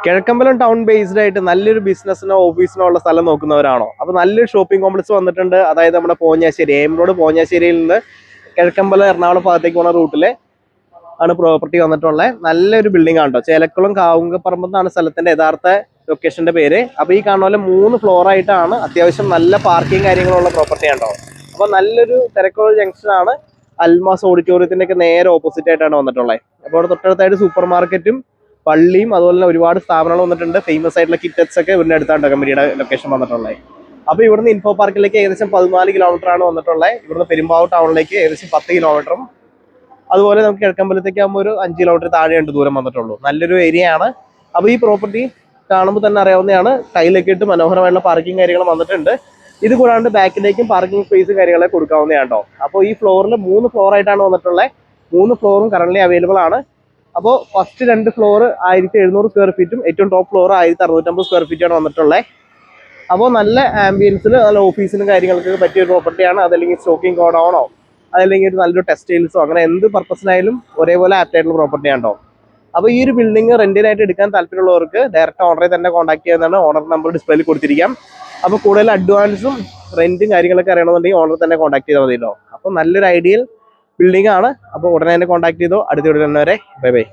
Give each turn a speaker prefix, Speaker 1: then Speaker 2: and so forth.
Speaker 1: Kizhakkambalam town based ആയിട്ട് നല്ലൊരു ബിസിനസ്സിനോ ഓഫീസിനോ ഉള്ള സ്ഥലം നോക്കുന്നവരാണോ? അപ്പോൾ നല്ലൊരു ഷോപ്പിംഗ് കോംപ്ലക്സ് വന്നിട്ടുണ്ട്. അതായത് നമ്മുടെ പോഞ്ഞാശ്ശേരി എം റോഡ് പോഞ്ഞാശ്ശേരിയിൽ നിന്ന് കിഴക്കമ്പലം എറണാകുളം ഭാഗത്തേക്ക് പോകുന്ന റൂട്ടിലെ ആണ് പ്രോപ്പർട്ടി വന്നിട്ടുള്ളത്. നല്ലൊരു ബിൽഡിംഗ് ആണ് കേട്ടോ. ചേലക്കുളം കാവുങ്കപ്പറമ്പ് എന്നാണ് സ്ഥലത്തിന്റെ യഥാർത്ഥ ലൊക്കേഷന്റെ പേര്. അപ്പോൾ ഈ കാണുന്ന പോലെ 3 ഫ്ലോർ ആയിട്ടാണ്. അത്യാവശ്യം നല്ല പാർക്കിംഗ് കാര്യങ്ങളുള്ള പ്രോപ്പർട്ടി ആണോ. അപ്പോൾ നല്ലൊരു തിരക്കുള്ള ജംഗ്ഷൻ ആണ്. അൽമാസ് ഓഡിറ്റോറിയത്തിന്റെ ഒക്കെ നേരെ ഓപ്പോസിറ്റ് ആയിട്ടാണ് വന്നിട്ടുള്ളത്. അപ്പോൾ അവിടെ തൊട്ടടുത്തായിട്ട് സൂപ്പർ മാർക്കറ്റും പള്ളിയും അതുപോലെ തന്നെ ഒരുപാട് സ്ഥാപനങ്ങൾ വന്നിട്ടുണ്ട്. ഫേമസ് ആയിട്ടുള്ള കിറ്റക്സ് ഒക്കെ ഇവരുടെ അടുത്താണ് കമ്പനിയുടെ ലൊക്കേഷൻ വന്നിട്ടുള്ളത്. അപ്പോൾ ഇവിടുന്ന് ഇൻഫോ പാർക്കിലേക്ക് ഏകദേശം 14 കിലോമീറ്റർ ആണ് വന്നിട്ടുള്ളത്. ഇവിടുന്ന് പെരുമ്പാവൂർ ടൗണിലേക്ക് ഏകദേശം 10 കിലോമീറ്ററും അതുപോലെ നമുക്ക് കിഴക്കമ്പലത്തേക്ക് ആകുമ്പോൾ ഒരു 5 കിലോമീറ്റർ താഴെയുണ്ട് ദൂരം വന്നിട്ടുള്ളൂ. നല്ലൊരു ഏരിയ ആണ്. അപ്പോൾ ഈ പ്രോപ്പർട്ടി കാണുമ്പോൾ തന്നെ അറിയാവുന്നതാണ്. ടൈലൊക്കെ ഇട്ട് മനോഹരമായിട്ടുള്ള പാർക്കിംഗ് കാര്യങ്ങൾ വന്നിട്ടുണ്ട്. ഇത് കൂടാണ്ട് ബാക്കിലേക്കും പാർക്കിംഗ് സ്പേസും കാര്യങ്ങളൊക്കെ കൊടുക്കാവുന്നതാണ് കേട്ടോ. അപ്പോൾ ഈ ഫ്ലോറിൽ 3 ഫ്ലോർ ആയിട്ടാണ് വന്നിട്ടുള്ളത്. 3 ഫ്ലോറും കറന്റ് അവൈലബിൾ ആണ്. അപ്പോൾ ഫസ്റ്റ് 2 ഫ്ലോർ 1700 സ്ക്വയർ ഫീറ്റും ഏറ്റവും ടോപ്പ് ഫ്ലോർ 1650 സ്ക്വയർ ഫീറ്റാണ് വന്നിട്ടുള്ളത്. അപ്പോൾ നല്ല ആംബിയൻസിൽ നല്ല ഓഫീസിനും കാര്യങ്ങൾക്ക് പറ്റിയ ഒരു പ്രോപ്പർട്ടിയാണ്. അതല്ലെങ്കിൽ സ്റ്റോക്കിംഗ് ഗോഡൗണോ അതല്ലെങ്കിൽ ഒരു നല്ലൊരു ടെക്സ്റ്റൈൽസോ അങ്ങനെ എന്ത് പർപ്പസിനായാലും ഒരേപോലെ ആപ്റ്റ് ആയിട്ടുള്ള പ്രോപ്പർട്ടി ആണോ. അപ്പോൾ ഈ ഒരു ബിൽഡിംഗ് റെന്റിനായിട്ട് എടുക്കാൻ താല്പര്യമുള്ളവർക്ക് ഡയറക്റ്റ് ഓണറെ തന്നെ കോൺടാക്ട് ചെയ്യുന്നതാണ്. ഓണർ നമ്പർ ഡിസ്പ്ലേയിൽ കൊടുത്തിരിക്കാം. അപ്പോൾ കൂടുതൽ അഡ്വാൻസും റെന്റും കാര്യങ്ങളൊക്കെ അറിയണമെന്നുണ്ടെങ്കിൽ ഓണർ തന്നെ കോൺടാക്ട് ചെയ്താൽ മതിയല്ലോ. അപ്പോൾ നല്ലൊരു ഐഡിയൽ ബിൽഡിംഗ് ആണ്. അപ്പോൾ ഉടനെ തന്നെ കോൺടാക്ട് ചെയ്തോ. അടുത്ത വീഡിയോ തന്നെ വരെ ബൈ ബൈ.